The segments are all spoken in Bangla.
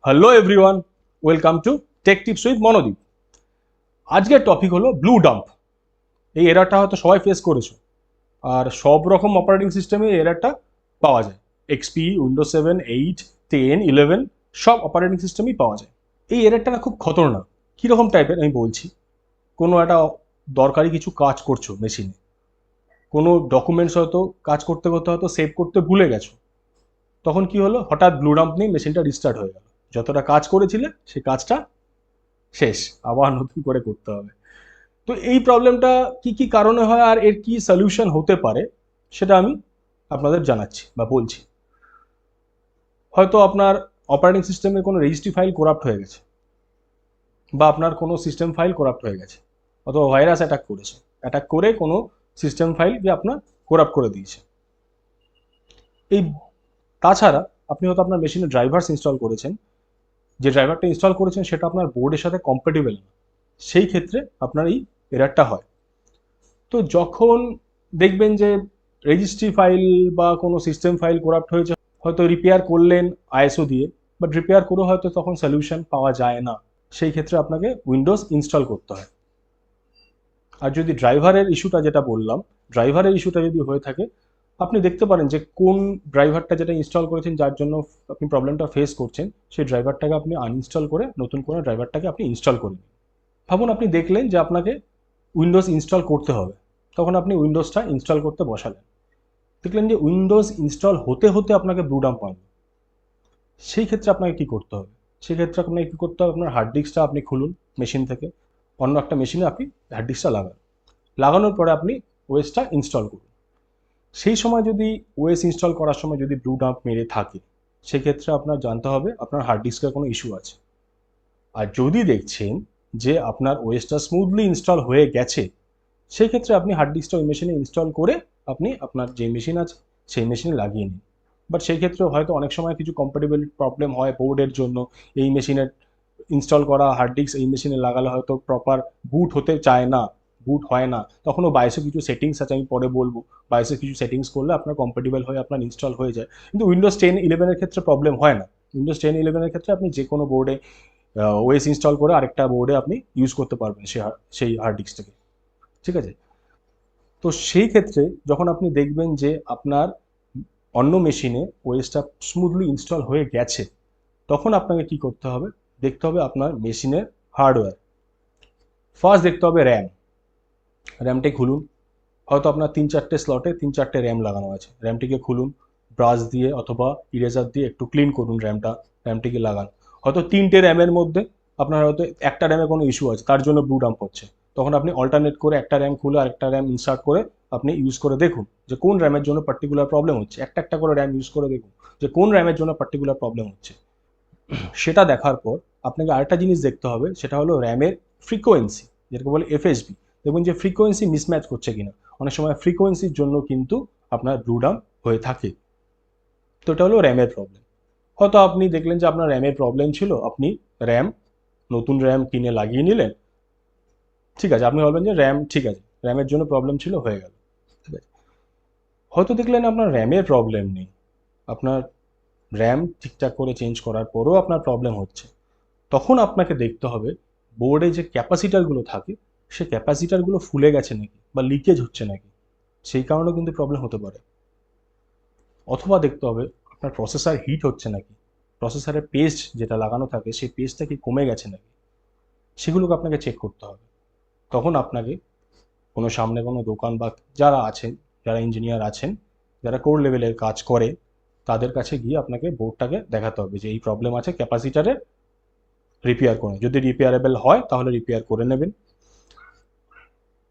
Hello everyone, welcome to take tips with Monodeep. আজকের টপিক হলো ব্লু ডাম্প। এই এরারটা হয়তো সবাই ফেস করেছো, আর সব রকম অপারেটিং সিস্টেমে এই এরারটা পাওয়া যায়। এক্সপি, উইন্ডোজ 7, 8, 10, 11 সব অপারেটিং সিস্টেমেই পাওয়া যায়। এই এরারটা না খুব খতরনাক। কীরকম টাইপের আমি বলছি। কোনো একটা দরকারি কিছু কাজ করছো মেশিনে, কোনো ডকুমেন্টস হয়তো কাজ করতে করতে হয়তো সেভ করতে ভুলে গেছো, তখন কি হলো, হঠাৎ ব্লু ডাম্প নিয়ে মেশিনটা রিস্টার্ট হয়ে গেল। যতটা কাজ করেছিলে সেই কাজটা শেষ, আবার নতুন করে করতে হবে। তো এই প্রবলেমটা কি কি কারণে হয় আর এর কি সলিউশন হতে পারে সেটা আমি আপনাদের জানাচ্ছি বা বলছি। হয়তো আপনার অপারেটিং সিস্টেমে কোনো রেজিস্ট্রি ফাইল করাপ্ট হয়ে গেছে, বা আপনার কোনো সিস্টেম ফাইল করাপ্ট হয়ে গেছে, অথবা ভাইরাস অ্যাটাক করেছে, অ্যাটাক করে কোনো সিস্টেম ফাইল যে আপনার করাপ্ট করে দিয়েছে। এই তাছাড়া আপনি হয়তো আপনার মেশিনে ড্রাইভার্স ইনস্টল করেছেন, যে ড্রাইভারটা ইনস্টল করেছেন সেটা আপনার বোর্ডের সাথে কম্প্যাটিবল না, সেই ক্ষেত্রে আপনার এই এরারটা হয়। তো যখন দেখবেন যে রেজিস্ট্রি ফাইল বা কোনো সিস্টেম ফাইল করাপ্ট হয়েছে, হয়তো রিপেয়ার করলেন আইএসও দিয়ে, বাট রিপেয়ার করে হয়তো তখন সলিউশন পাওয়া যায় না, সেই ক্ষেত্রে আপনাকে উইন্ডোজ ইনস্টল করতে হয়। আর যদি ড্রাইভারের ইস্যুটা যেটা বললাম, ড্রাইভারের ইস্যুটা যদি হয়ে থাকে, আপনি দেখতে পারেন যে কোন ড্রাইভারটা যেটা ইনস্টল করেছেন যার জন্য আপনি প্রবলেমটা ফেস করছেন, সেই ড্রাইভারটাকে আপনি আনইনস্টল করে নতুন করে ড্রাইভারটাকে আপনি ইনস্টল করুন। ভাবুন আপনি দেখলেন যে আপনাকে উইন্ডোজ ইনস্টল করতে হবে, তখন আপনি উইন্ডোজটা ইনস্টল করতে বসালেন, দেখলেন যে উইন্ডোজ ইনস্টল হতে হতে আপনাকে ব্লু ডাম্প পান। সেই ক্ষেত্রে আপনাকে কি করতে হবে? সেক্ষেত্রে আপনাকে কি করতে হবে, আপনার হার্ড ডিস্কটা আপনি খুলুন মেশিন থেকে, অন্য একটা মেশিনে আপনি হার্ড ডিস্কটা লাগান, লাগানোর পরে আপনি ওএসটা ইনস্টল করুন। সেই সময় যদি ওএস ইনস্টল করার সময় যদি ব্লু ডাম্প মেরে থাকে, সেক্ষেত্রে আপনার জানতে হবে আপনার হার্ড ডিস্কের কোনো ইস্যু আছে। আর যদি দেখছেন যে আপনার ওএসটা স্মুথলি ইনস্টল হয়ে গেছে, সেই ক্ষেত্রে আপনি হার্ড ডিস্কটা ওই মেশিনে ইনস্টল করে আপনি আপনার যে মেশিন আছে সেই মেশিনে লাগিয়ে নিন। বাট সেই ক্ষেত্রে হয়তো অনেক সময় কিছু কম্প্যাটিবিলিটি প্রবলেম হয় বোর্ডের জন্য, এই মেশিনের ইনস্টল করা হার্ড ডিস্ক এই মেশিনে লাগালে হয়তো প্রপার বুট হতে চায় না, বুট হয় না, তখনও বায়োসে কিছু সেটিংস আছে, আমি পরে বলবো। বায়োসে কিছু সেটিংস করলে আপনার কম্প্যাটিবল হয়ে আপনার ইনস্টল হয়ে যায়। কিন্তু উইন্ডোজ 10-11 ক্ষেত্রে প্রবলেম হয় না। উইন্ডোজ 10-11 ক্ষেত্রে আপনি যে কোনো বোর্ডে ওএস ইনস্টল করে আরেকটা বোর্ডে আপনি ইউজ করতে পারবেন সেই হার্ড ডিস্কটাকে। ঠিক আছে? তো সেই ক্ষেত্রে যখন আপনি দেখবেন যে আপনার অন্য মেশিনে ওএসটা স্মুথলি ইনস্টল হয়ে গেছে, তখন আপনাকে কি করতে হবে, দেখতে হবে আপনার মেশিনের হার্ডওয়্যার। ফার্স্ট দেখতে হবে র্যামটি খুলুন। হয়তো আপনার 3-4টে স্লটে 3-4টে র্যাম লাগানো আছে, র্যামটিকে খুলুন, ব্রাশ দিয়ে অথবা ইরেজার দিয়ে একটু ক্লিন করুন র্যামটিকে লাগান। হয়তো 3টে র্যামের মধ্যে আপনার হয়তো একটা র্যামে কোনো ইস্যু আছে, তার জন্য ব্লু ডাম্প হচ্ছে। তখন আপনি অল্টারনেট করে একটা র্যাম খুলে আরেকটা র্যাম ইনসার্ট করে আপনি ইউজ করে দেখুন যে কোন র্যামের জন্য পার্টিকুলার প্রবলেম হচ্ছে। একটা একটা করে র্যাম ইউজ করে দেখুন যে কোন র্যামের জন্য পার্টিকুলার প্রবলেম হচ্ছে। সেটা দেখার পর আপনাকে আরেকটা জিনিস দেখতে হবে, সেটা হলো র্যামের ফ্রিকোয়েন্সি, যেটাকে বলে এফএসবি। দেখুন যে ফ্রিকোয়েন্সি মিসম্যাচ করছে কিনা। অনেক সময় ফ্রিকোয়েন্সির জন্য কিন্তু আপনার ব্লু ডাম্প হয়ে থাকে। তো এটা হলো র্যামের প্রবলেম। হয়তো আপনি দেখলেন যে আপনার র্যামের প্রবলেম ছিল, আপনি র্যাম নতুন র্যাম কিনে লাগিয়ে নিলেন, ঠিক আছে, আপনি বলবেন যে র্যাম ঠিক আছে, র্যামের জন্য প্রবলেম ছিল, হয়ে গেল, ঠিক আছে। হয়তো দেখলেন আপনার র্যামের প্রবলেম নেই, আপনার র্যাম ঠিকঠাক করে চেঞ্জ করার পরেও আপনার প্রবলেম হচ্ছে, তখন আপনাকে দেখতে হবে বোর্ডে যে ক্যাপাসিটারগুলো থাকে সেই ক্যাপাসিটারগুলো ফুলে গেছে নাকি বা লিকেজ হচ্ছে নাকি, সেই কারণেও কিন্তু প্রবলেম হতে পারে। অথবা দেখতে হবে আপনার প্রসেসর হিট হচ্ছে নাকি, প্রসেসরের পেস্ট যেটা লাগানো থাকে সেই পেস্টটা কি কমে গেছে নাকি, সেগুলোকে আপনাকে চেক করতে হবে। তখন আপনাকে কোনো সামনে কোনো দোকান বা যারা আছেন, যারা ইঞ্জিনিয়ার আছেন, যারা কোর লেভেলের কাজ করে, তাদের কাছে গিয়ে আপনাকে বোর্ডটাকে দেখাতে হবে যে এই প্রবলেম আছে ক্যাপাসিটারে, রিপেয়ার করুন। যদি রিপেয়ারেবল হয় তাহলে রিপেয়ার করে নেবেন।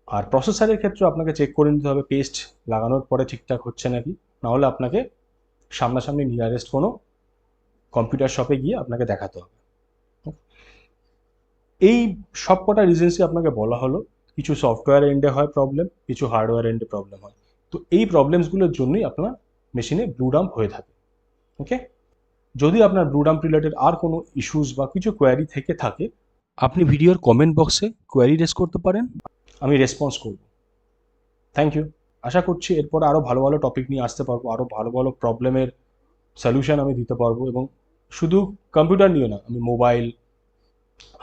আর প্রসেসরের ক্ষেত্রে আপনাকে চেক করে নিতে হবে পেস্ট লাগানোর পরে ঠিকঠাক হচ্ছে নাকি, নাহলে আপনাকে সামনাসামনি নিয়ারেস্ট কোনো কম্পিউটার শপে গিয়ে আপনাকে দেখাতে হবে। এই সব কটা রিজনসই আপনাকে বলা হলো। কিছু সফটওয়্যার এন্ডে হয় প্রবলেম, কিছু হার্ডওয়্যার এন্ডে প্রবলেম হয়। তো এই প্রবলেমসগুলোর জন্যই আপনার মেশিনে ব্লু ডাম্প হয়ে থাকে। ওকে, যদি আপনার ব্লু ডাম্প রিলেটেড আর কোনো ইস্যুস বা কিছু কোয়ারি থেকে থাকে, আপনি ভিডিওর কমেন্ট বক্সে কোয়ারি রেজ করতে পারেন, আমি রেসপন্স করব। Thank you. আশা করছি এরপরে আরও ভালো ভালো টপিক নিয়ে আসতে পারবো, আরও ভালো ভালো প্রবলেমের সলিউশন আমি দিতে পারবো, এবং শুধু কম্পিউটার নিয়ে না, আমি মোবাইল,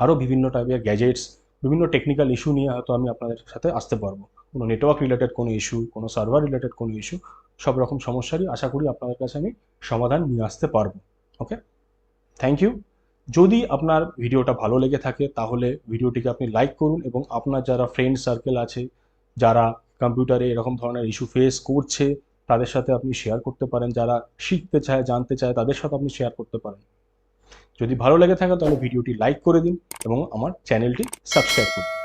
আরও বিভিন্ন টাইপের গ্যাজেটস, বিভিন্ন টেকনিক্যাল ইস্যু নিয়ে হয়তো আমি আপনাদের সাথে আসতে পারবো। কোনো নেটওয়ার্ক রিলেটেড কোনো ইস্যু, কোনো সার্ভার রিলেটেড কোনো ইস্যু, সব রকম সমস্যারই আশা করি আপনাদের কাছে আমি সমাধান নিয়ে আসতে পারবো। ওকে, থ্যাংক ইউ। যদি আপনার ভিডিওটা ভালো লেগে থাকে তাহলে ভিডিওটিকে আপনি লাইক করুন, এবং আপনার যারা ফ্রেন্ড সার্কেল আছে যারা কম্পিউটারে এরকম ধরনের ইস্যু ফেস করছে তাদের সাথে আপনি শেয়ার করতে পারেন, যারা শিখতে চায় জানতে চায় তাদের সাথে আপনি শেয়ার করতে পারেন। যদি ভালো লেগে থাকে তাহলে ভিডিওটি লাইক করে দিন এবং আমার চ্যানেলটি সাবস্ক্রাইব করুন।